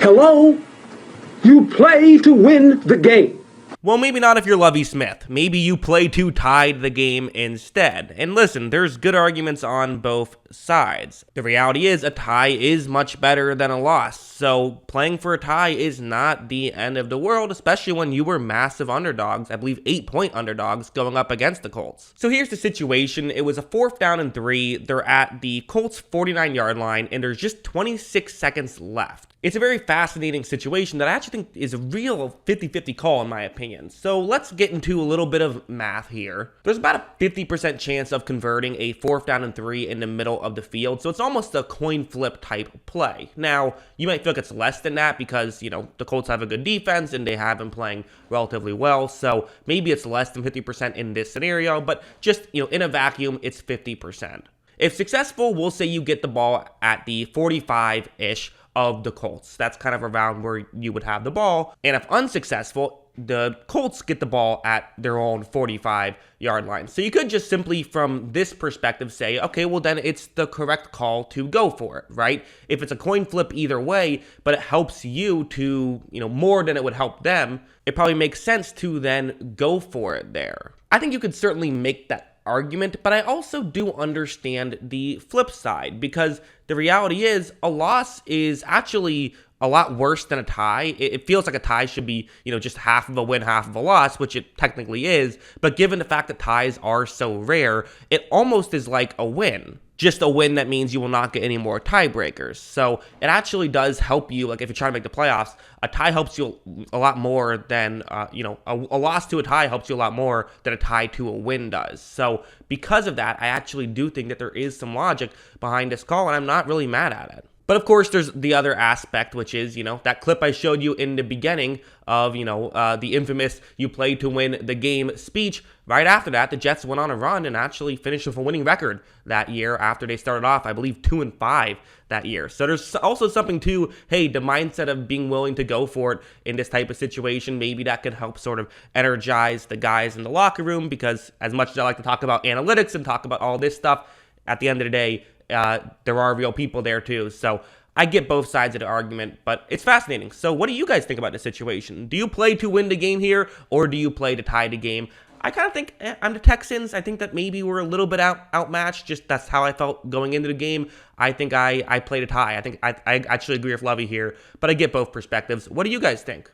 Hello? You play to win the game. Well, maybe not if you're Lovie Smith. Maybe you play to tie the game instead. And listen, there's good arguments on both sides. The reality is a tie is much better than a loss. So playing for a tie is not the end of the world, especially when you were massive underdogs, I believe 8-point underdogs going up against the Colts. So here's the situation. It was a 4th down and 3. They're at the Colts 49-yard line and there's just 26 seconds left. It's a very fascinating situation that I actually think is a real 50-50 call in my opinion. So let's get into a little bit of math here. There's about a 50% chance of converting a 4th down and 3 in the middle of the field. So it's almost a coin flip type play. Now, you might feel like it's less than that because, you know, the Colts have a good defense and they have been playing relatively well. So maybe it's less than 50% in this scenario, but just, you know, in a vacuum, it's 50%. If successful, we'll say you get the ball at the 45-ish of the Colts. That's kind of around where you would have the ball. And if unsuccessful, the Colts get the ball at their own 45-yard line. So you could just simply, from this perspective, say, okay, well then it's the correct call to go for it, right? If it's a coin flip either way, but it helps you to, you know, more than it would help them, it probably makes sense to then go for it there. I think you could certainly make that argument, but I also do understand the flip side because the reality is a loss is actually a lot worse than a tie. It feels like a tie should be, you know, just half of a win, half of a loss, which it technically is. But given the fact that ties are so rare, it almost is like a win. Just a win that means you will not get any more tiebreakers. So it actually does help you, like if you're trying to make the playoffs, a tie helps you a lot more than, a loss to a tie helps you a lot more than a tie to a win does. So because of that, I actually do think that there is some logic behind this call, and I'm not really mad at it. But of course, there's the other aspect, which is, you know, that clip I showed you in the beginning of, you know, the infamous "you play to win the game" speech. Right after that, the Jets went on a run and actually finished with a winning record that year after they started off, I believe, 2-5 that year. So there's also something to, hey, the mindset of being willing to go for it in this type of situation. Maybe that could help sort of energize the guys in the locker room because as much as I like to talk about analytics and talk about all this stuff, at the end of the day, there are real people there too. So I get both sides of the argument, but it's fascinating. So what do you guys think about the situation? Do you play to win the game here, or do you play to tie the game? I kind of think I'm the Texans. I think that maybe we're a little bit outmatched. Just that's how I felt going into the game. I think I played a tie. I think I actually agree with Lovie here, but I get both perspectives. What do you guys think?